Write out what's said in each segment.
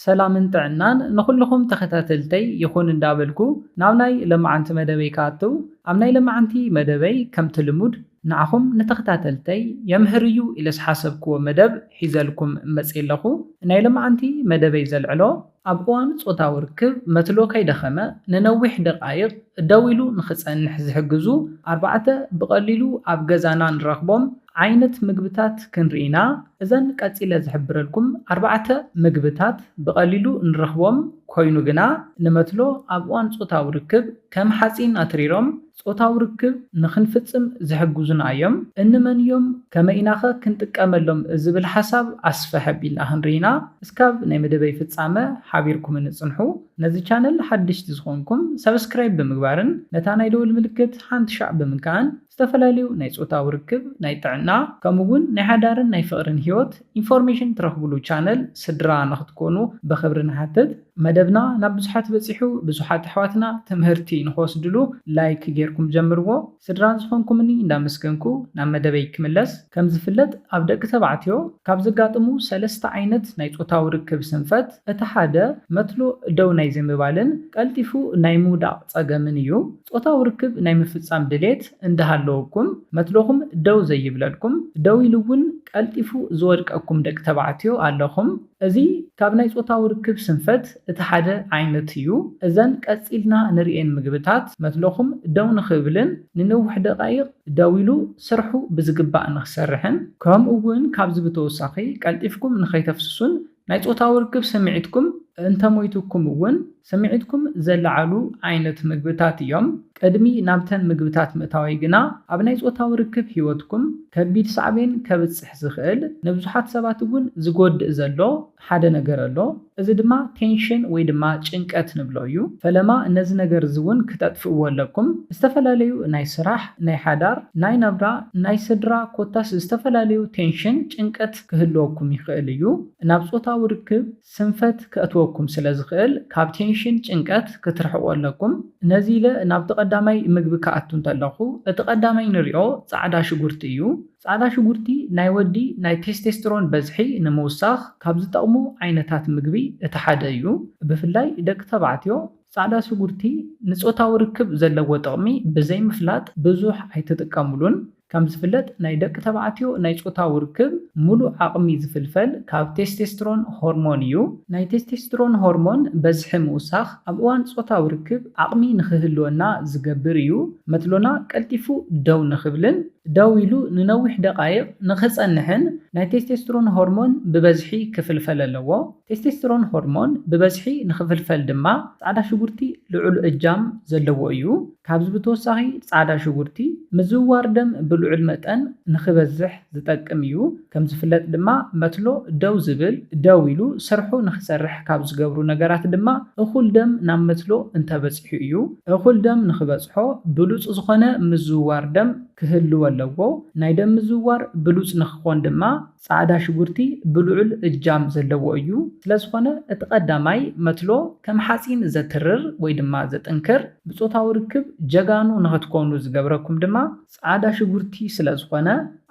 ሰላምን ጥዕናን ንኹልኹም ተኸታተልተይ ይኹን እንዳበልኩ ናብ ናይ ለማዓንቲ መደበይ ካኣትው ኣብ ናይ ለማዓንቲ መደበይ ከምቲ ልሙድ ንዓኹም ንተኸታተልተይ የምህርዩ ኢለ ዝሓሰብክዎ መደብ ሒዘልኩም መፅእ ኣለኹ። ናይ ለማዓንቲ መደበይ ዘልዕሎ ኣብ እዋን ፆታዊ ርክብ መትሎ ከይደኸመ ንነዊሕ ደቃይቕ ደው ኢሉ ንኽፀንሕ ዝሕግዙ 4 ብቐሊሉ ኣብ ገዛና ንረኽቦም ዓይነት ምግብታት ክንርኢና እዘን ቀፂለ ዝሕብረልኩም 4 ምግብታት ብቐሊሉ ንረኽቦም ኮይኑ ግና ንመትሎ ኣብ እዋን ፆታዊ ርክብ ከም ሓፂን ኣትሪሮም ፆታዊ ርክብ ንኽንፍፅም ዝሕግዙና እዮም። እንመን እዮም ከመይ ኢናኸ ክንጥቀመሎም ዝብል ሓሳብ ኣስፈሕ ኣቢልና ክንርኢና እስካብ ናይ መደበይ ፍፃመ ሓቢርኩም ንፅንሑ። ነዚ ቻነል ሓድሽቲ ዝኾንኩም ሰብስክራይብ ብምግባርን ነታ ናይ ደወል ምልክት ሓንቲ ሻዕ ብምንካን ዝተፈላለዩ ናይ ፆታዊ ርክብ ናይ ጥዕና ከምኡውን ናይ ሓዳርን ናይ ፍቕርን ሂወት ኢንፎርሜሽን ትረኽብሉ ቻነል ስድራ ንኽትኮኑ ብኽብሪ ንሓትት። መደብና ናብ ብዙሓት በፂሑ ብዙሓት ኣሕዋትና ትምህርቲ ንኽወስድሉ ላይክ ጌርኩም ጀምርዎ። ስድራ ዝኾንኩምኒ እንዳመስገንኩ ናብ መደበይ ክምለስ። ከም ዝፍለጥ ኣብ ደቂ ተባዕትዮ ካብ ዘጋጥሙ 3 ዓይነት ናይ ፆታዊ ርክብ ስንፈት እቲ ሓደ መትሎ ደው ናይ ዘይምባልን ቀልጢፉ ናይ ምውዳቕ ፀገምን እዩ። ፆታዊ ርክብ ናይ ምፍፃም ድሌት እንዳሃለወኩም መትሎኹም ደው ዘይብለልኩም ደው ኢሉ እውን ቀልጢፉ ዝወድቀኩም ደቂ ተባዕትዮ ኣለኹም። እዚ ካብ ናይ ፆታዊ ርክብ ስንፈት እቲ ሓደ ዓይነት እዩ። እዘን ቀፂልና ንሪኤን ምግብታት መትሎኹም ደው ንኽብልን ንነዊሕ ደቃይቕ ደው ኢሉ ስርሑ ብዝግባእ ንኽሰርሕን ከምኡ እውን ካብዚ ብተወሳኺ ቀልጢፍኩም ንኸይተፍስሱን ናይ ፆታዊ ርክብ ስምዒትኩም እንተሞይትኩም እውን ስምዒትኩም ዘለዓሉ ዓይነት ምግብታት እዮም። ቅድሚ ናብተን ምግብታት ምእታወይ ግና ኣብ ናይ ፆታዊ ርክብ ሂወትኩም ከቢድ ሳዕቤን ከብፅሕ ዝኽእል ንብዙሓት ሰባት እውን ዝጎድእ ዘሎ ሓደ ነገር ኣሎ። እዚ ድማ ቴንሽን ወይ ድማ ጭንቀት ንብሎ እዩ። ፈለማ ነዚ ነገር እውን ክተጥፍእዎ ኣለኩም። ዝተፈላለዩ ናይ ስራሕ፣ ናይ ሓዳር፣ ናይ ነብራ፣ ናይ ስድራ ኮታስ ዝተፈላለዩ ቴንሽን ጭንቀት ክህልወኩም ይኽእል እዩ። ናብ ፆታዊ ርክብ ስንፈት ክእትወኩም ስለ ዝኽእል ካብ ቴንሽን ጭንቀት ክትርሕቁ ኣለኩም። ነዚ ኢለ ናብ ተቐዳማይ ምግቢ ክኣቱ እንተለኹ እቲ ቀዳማይ ንሪኦ ፃዕዳ ሽጉርቲ እዩ። ፃዕዳ ሽጉርቲ ናይ ወዲ ናይ ቴስቴስትሮን በዝሒ ንምውሳኽ ካብ ዝጠቕሙ ዓይነታት ምግቢ እቲ ሓደ እዩ። ብፍላይ ደቂ ተባዕትዮ ፃዕዳ ሽጉርቲ ንፆታዊ ርክብ ዘለዎ ጥቕሚ ብዘይ ምፍላጥ ብዙሕ ኣይትጥቀምሉን። ከም ዝፍለጥ ናይ ደቂ ተባዕትዮ ናይ ፆታዊ ርክብ ሙሉእ ዓቕሚ ዝፍልፈል ካብ ቴስቴስትሮን ሆርሞን እዩ። ናይ ቴስቴስትሮን ሆርሞን በዝሒ ምውሳኽ ኣብ እዋን ፆታዊ ርክብ ዓቕሚ ንኽህልወና ዝገብር እዩ። መትሎና ቀልጢፉ ደው ንኽብልን ደው ኢሉ ንነዊሕ ደቃይቕ ንኽፀንሕን ናይ ቴስቴስትሮን ሆርሞን ብበዝሒ ክፍልፈል ኣለዎ። ቴስቴስትሮን ሆርሞን ብበዝሒ ንኽፍልፈል ድማ ፃዕዳ ሽጉርቲ ልዑል እጃም ዘለዎ እዩ። ካብዚ ብተወሳኺ ፃዕዳ ሽጉርቲ ምዝውዋር ደም ብልዑል መጠን ንኽበዝሕ ዝጠቅም እዩ። ከም ዝፍለጥ ድማ መትሎ ደው ዝብል ደው ኢሉ ስርሑ ንኽሰርሕ ካብ ዝገብሩ ነገራት ድማ እኹል ደም ናብ መትሎ እንተበፂሑ እዩ። እኹል ደም ንኽበፅሖ ብሉፅ ዝኾነ ምዝውዋር ደም ክህልው ኣለዎ። ናይ ደም ምዝውዋር ብሉፅ ንኽኾን ድማ ፃዕዳ ሽጉርቲ ብልዑል እጃም ዘለዎ እዩ። ስለዝኾነ እቲ ቀዳማይ መትሎ ከም ሓፂን ዘትርር ወይ ድማ ዘጥንክር ብፆታዊ ርክብ ጀጋኑ ንኽትኮኑ ዝገብረኩም ድማ ፃዕዳ ሽጉርቲ ስለዝኾነ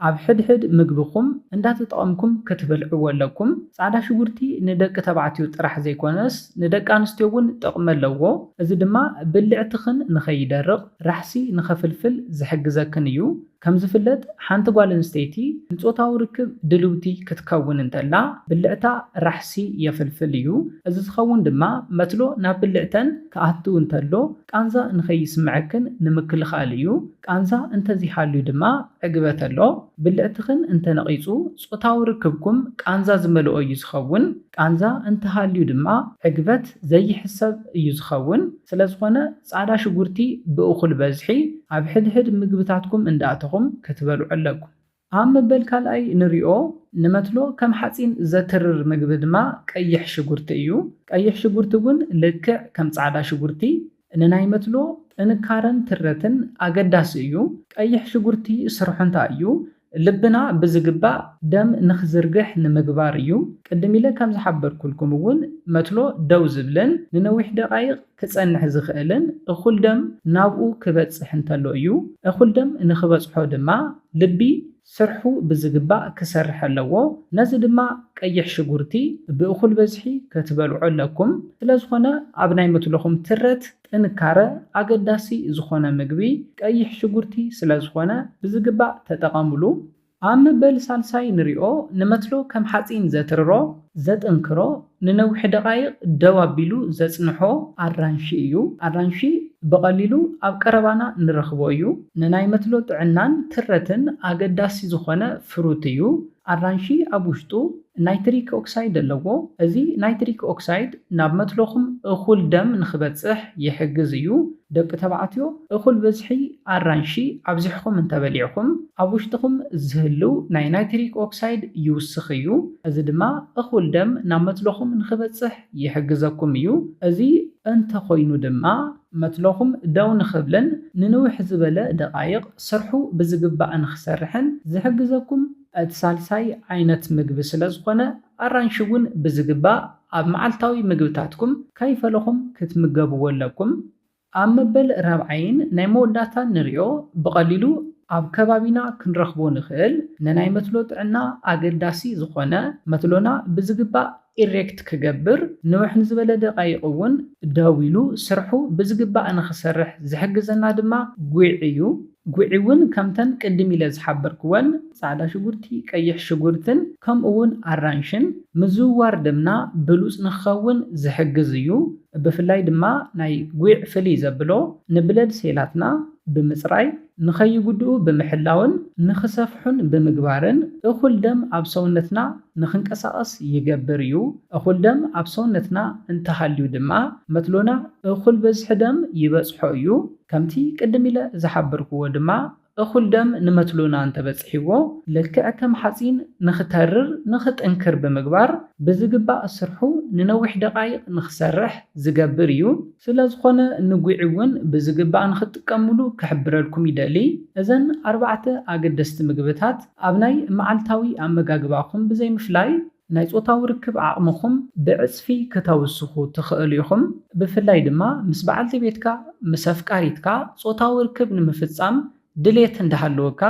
ኣብ ሕድሕድ ምግብኹም እንዳተጠቐምኩም ክትበልዕዎ ኣለኩም። ፃዕዳ ሽጉርቲ ንደቂ ተባዕትዮ ጥራሕ ዘይኮነስ ንደቂ ኣንስትዮ እውን ጥቕሚ ኣለዎ። እዚ ድማ ብልዕትኽን ንኸይደርቕ ራሕሲ ንኸፍልፍል ዝሕግዘክን እዩ። ከም ዝፍለጥ ሓንቲ ጓል ኣንስተይቲ ንፆታዊ ርክብ ድልውቲ ክትከውን እንተላ ብልዕታ ራሕሲ የፍልፍል እዩ። እዚ ዝኸውን ድማ መትሎ ናብ ብልዕተን ክኣትው እንተሎ ቃንዛ ንኸይስምዐክን ንምክልኻል እዩ። ቃንዛ እንተዚሃልዩ ድማ ዕግበት ኣሎ። ብልዕትኽን እንተነቒፁ ፆታዊ ርክብኩም ቃንዛ ዝመልኦ እዩ ዝኸውን። ቃንዛ እንተሃልዩ ድማ ዕግበት ዘይሕሰብ እዩ ዝኸውን። ስለዝኾነ ፃዕዳ ሽጉርቲ ብእኹል በዝሒ ኣብ ሕድሕድ ምግብታትኩም እንዳኣተኹም ክትበልዑ ኣለኩም። ኣብ መበል ካልኣይ ንሪኦ ንመትሎ ከም ሓፂን ዘትርር ምግቢ ድማ ቀይሕ ሽጉርቲ እዩ። ቀይሕ ሽጉርቲ እውን ልክዕ ከም ፃዕዳ ሽጉርቲ ንናይ መትሎ ጥንካረን ትረትን ኣገዳሲ እዩ። ቀይሕ ሽጉርቲ ስርሑ እንታይ እዩ? ልብና ብዝግባእ ደም ንኽዝርግሕ ንምግባር እዩ። ቅድም ኢለ ከም ዝሓበርኩልኩም እውን መትሎ ደው ዝብልን ንነዊሕ ደቃይቕ ክፀንሕ ዝኽእልን እኹል ደም ናብኡ ክበፅሕ እንተሎ እዩ። እኹል ደም ንኽበፅሖ ድማ ልቢ ስርሑ ብዝግባእ ክሰርሕ ኣለዎ። ነዚ ድማ ቀይሕ ሽጉርቲ ብእኹል በዝሒ ክትበልዑ ኣለኩም። ስለዝኾነ ኣብ ናይ ምትለኹም ትረት ጥንካረ ኣገዳሲ ዝኾነ ምግቢ ቀይሕ ሽጉርቲ ስለዝኾነ ብዝግባእ ተጠቐምሉ። ኣብ መበል ሳልሳይ ንሪኦ ንመትሎ ከም ሓፂን ዘትርሮ ዘጥንክሮ ንነዊሕ ደቓይቕ ደው ኣቢሉ ዘጽንሖ ኣራንሺ እዩ። ኣራንሺ ብቐሊሉ ኣብ ቀረባና ንረኽቦ እዩ። ንናይ መትሎ ጥዕናን ትረትን ኣገዳሲ ዝኾነ ፍሩት እዩ። ኣራንሺ ኣብ ውሽጡ ናይትሪክ ኦክሳይድ ኣለዎ። እዚ ናይትሪክ ኦክሳይድ ናብ መትሎኹም እኹል ደም ንኽበጽሕ ይሕግዝ እዩ። ደቂ ተባዕትዮ እኹል በዝሒ ኣራንሺ ኣብዚሕኩም እንተበሊዕኩም ኣብ ውሽጥኹም ዝህልው ናይ ናይትሪክ ኦክሳይድ ይውስኽ እዩ። እዚ ድማ እኹል ደም ናብ መትሎኹም ንኽበጽሕ ይሕግዘኩም እዩ። እዚ እንተኾይኑ ድማ መትሎኹም ደው ንኽብልን ንንውሕ ዝበለ ደቓይቕ ስርሑ ብዝግባእ ንኽሰርሕን ዝሕግዘኩም እቲ ሳልሳይ ዓይነት ምግቢ ስለ ዝኾነ ኣራንሺ እውን ብዝግባእ ኣብ መዓልታዊ ምግብታትኩም ከይፈለኹም ክትምገብዎ ኣለኩም። ኣብ መበል ራብዓይን ናይ መወዳእታ ንሪኦ ብቐሊሉ ኣብ ከባቢና ክንረኽቦ ንኽእል ንናይ መትሎ ጥዕና ኣገዳሲ ዝኾነ መትሎና ብዝግባእ ኢሬክት ክገብር ንውሕ ንዝበለ ደቓይቕ እውን ደው ኢሉ ስርሑ ብዝግባእ ንኽሰርሕ ዝሕግዘና ድማ ጉዕ እዩ። ጉዕ እውን ከምተን ቅድም ኢለ ዝሓበርክወን ጻዕዳ ሽጉርቲ፣ ቀይሕ ሽጉርትን ከምኡ እውን ኣራንሽን ምዝውዋር ደምና ብሉጽ ንኽኸውን ዝሕግዝ እዩ። ብፍላይ ድማ ናይ ጉዕ ፍልይ ዘብሎ ንብለድ ሴላትና ብምጽራይ ንኸይጉድኡ ብምሕላውን ንኽሰፍሑን ብምግባርን እኹል ደም ኣብ ሰውነትና ንኽንቀሳቐስ ይገብር እዩ። እኹል ደም ኣብ ሰውነትና እንተሃልዩ ድማ መትሎና እኹል በዝሒ ደም ይበጽሖ እዩ። ከምቲ ቅድም ኢለ ዝሓበርክዎ ድማ እኹል ደም ንመትሎና እንተበጽሒዎ ልክዕ ከም ሓፂን ንኽተርር ንኽጥንክር ብምግባር ብዝግባእ ስርሑ ንነዊሕ ደቓይቕ ንኽሰርሕ ዝገብር እዩ። ስለዝኾነ ንጉዕ እውን ብዝግባእ ንኽጥቀምሉ ክሕብረልኩም ይደሊ። እዘን 4 ኣገደስቲ ምግብታት ኣብ ናይ መዓልታዊ ኣመጋግባኹም ብዘይምፍላይ ናይ ጾታዊ ርክብ ዓቕምኹም ብዕጽፊ ክተውስኹ ትኽእሉ ኢኹም። ብፍላይ ድማ ምስ በዓልቲ ቤትካ ምስ ኣፍቃሪትካ ጾታዊ ርክብ ንምፍጻም ድሌት እንዳሃለወካ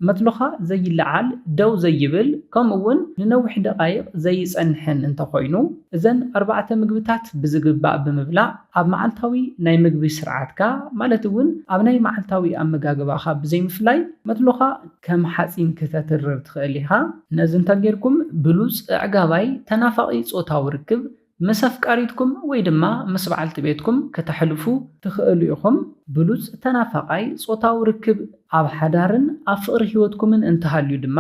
መትሎኻ ዘይለዓል ደው ዘይብል ከምኡውን ንነዊሕ ደቓይቕ ዘይጸንሕን እንተኾይኑ እዘን 4 ምግብታት ብዝግባእ ብምብላዕ ኣብ መዓልታዊ ናይ ምግቢ ስርዓትካ ማለት እውን ኣብ ናይ መዓልታዊ ኣመጋግባኻ ብዘይምፍላይ መትሎኻ ከም ሓፂን ክተትርር ትኽእል ኢኻ። ነዚ እንተጌርኩም ብሉጽ ኣዕጋባይ ተናፋቒ ጾታዊ ርክብ ምስ ኣፍቃሪትኩም ወይ ድማ ምስ በዓልቲ ቤትኩም ከተሕልፉ ትኽእሉ ኢኹም። ብሉጽ ተናፋቓይ ጾታዊ ርክብ ኣብ ሓዳርን ኣብ ፍቕሪ ህይወትኩምን እንተሃልዩ ድማ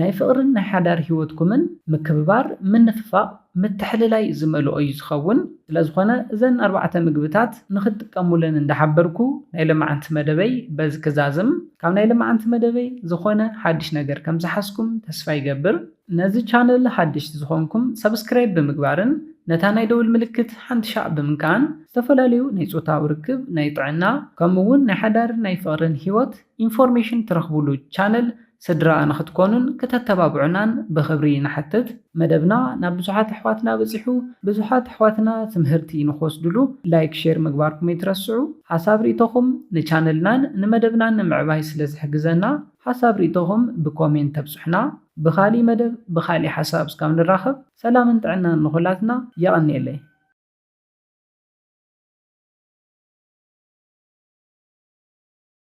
ናይ ፍቕርን ናይ ሓዳር ህይወትኩምን ምክብባር ምንፍፋቕ ምትሕልላይ ዝመልኦ እዩ ዝኸውን። ስለዝኾነ እዘን 4 ምግብታት ንኽትጥቀሙለን እንዳሓበርኩ ናይ ለማዓንቲ መደበይ በዚ ክዛዝም ካብ ናይ ለማዓንቲ መደበይ ዝኾነ ሓድሽ ነገር ከም ዝሓስኩም ተስፋ ይገብር። ነዚ ቻነል ሓድሽ ዝኾንኩም ሰብስክራይብ ብምግባርን ነታ ናይ ደውል ምልክት ሓንቲ ሻዕ ብምንካን ዝተፈላለዩ ናይ ጾታዊ ርክብ ናይ ጥዕና ከምኡውን ናይ ሓዳርን ናይ ፍቕርን ህይወት ኢንፎርሜሽን ትረኽብሉ ቻነል ስድራ ንኽትኮኑን ከተተባብዑናን ብኽብሪ ንሓትት። መደብና ናብ ብዙሓት ኣሕዋትና በፂሑ ብዙሓት ኣሕዋትና ትምህርቲ ንኽወስድሉ ላይክ ሼር ምግባርኩም ኣይትረስዑ። ሓሳብ ርእቶኹም ንቻነልናን ንመደብናን ንምዕባይ ስለ ዝሕግዘና ሓሳብ ርእቶኹም ብኮሜንት ተብጽሑና። ብኻሊ መደብ ብኻሊ ሓሳብ እስካብ ንራኸብ ሰላምን ጥዕናን ንኹላትና የቐኒየለይ።